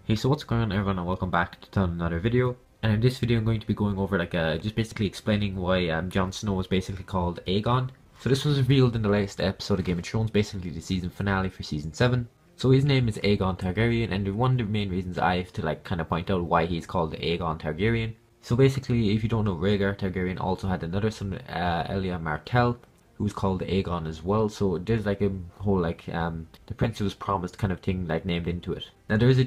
Hey, so what's going on everyone and welcome back to another video. And in this video I'm going to be going over just basically explaining why Jon Snow was basically called Aegon. So this was revealed in the latest episode of Game of Thrones, basically the season finale for season 7. So his name is Aegon Targaryen, and one of the main reasons I have to kind of point out why he's called Aegon Targaryen. So basically, if you don't know, Rhaegar Targaryen also had another son, Elia Martell, who's called Aegon as well. So there's like a whole the prince was promised kind of thing named into it. Now there's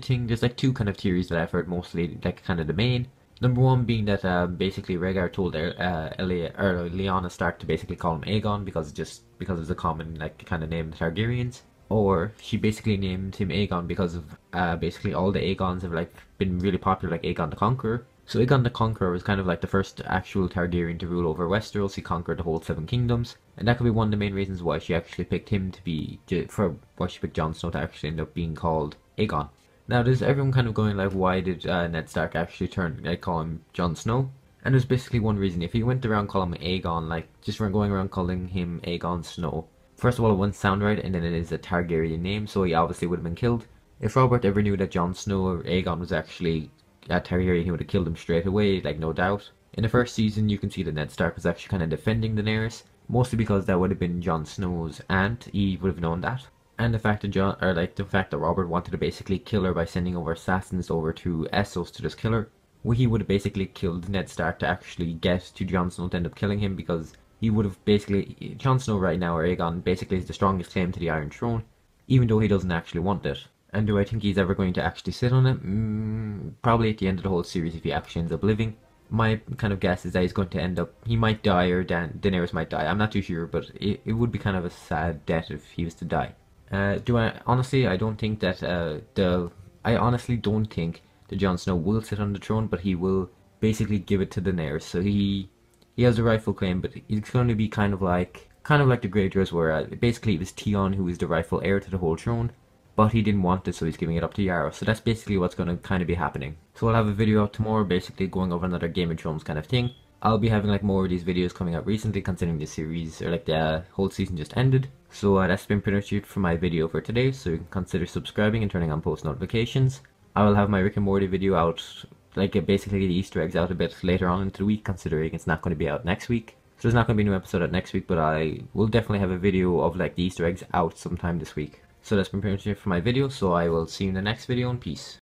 like two kind of theories that I've heard, mostly like kind of the main. Number one being that basically Rhaegar told Elia or Lyanna Stark to basically call him Aegon because it's a common like kind of name of the Targaryens. Or she basically named him Aegon because of basically all the Aegons have like been really popular, like Aegon the Conqueror. So Aegon the Conqueror was kind of like the first actual Targaryen to rule over Westeros. He conquered the whole Seven Kingdoms, and that could be one of the main reasons why she actually picked him for why she picked Jon Snow to actually end up being called Aegon. Now there's everyone kind of going like, why did Ned Stark actually call him Jon Snow? And there's basically one reason. If he went around calling him Aegon, like just going around calling him Aegon Snow, first of all, it wouldn't sound right, and then it is a Targaryen name, so he obviously would have been killed. If Robert ever knew that Jon Snow or Aegon was actually a Targaryen, he would have killed him straight away, like no doubt. In the first season, you can see that Ned Stark was actually kind of defending Daenerys, mostly because that would have been Jon Snow's aunt. He would have known that, and the fact that Robert wanted to basically kill her by sending over assassins over to Essos to just kill her. Well, he would have basically killed Ned Stark to actually get to Jon Snow to end up killing him, because he would have basically, Jon Snow right now, or Aegon, basically is the strongest claim to the Iron Throne, even though he doesn't actually want it. And do I think he's ever going to actually sit on it? Probably at the end of the whole series if he actually ends up living. My kind of guess is that he's going to end up, he might die, or Daenerys might die. I'm not too sure, but it would be kind of a sad death if he was to die. I don't think that, I honestly don't think that Jon Snow will sit on the throne, but he will basically give it to Daenerys. So he has a rightful claim, but he's going to be kind of like the Greyjoys, where basically it was Theon who is the rightful heir to the whole throne, but he didn't want it, so he's giving it up to Yara. So that's basically what's going to kind of be happening. So I'll have a video out tomorrow, basically going over another Game of Thrones kind of thing. I'll be having like more of these videos coming out recently, considering the series, or like the whole season just ended. So that's been pretty much it for my video for today, so you can consider subscribing and turning on post notifications. I will have my Rick and Morty video out, basically the Easter eggs out a bit later on into the week, considering it's not going to be out next week. So there's not going to be a new episode out next week, but I will definitely have a video of like the Easter eggs out sometime this week. So that's been pretty much it for my video, so I will see you in the next video, and peace.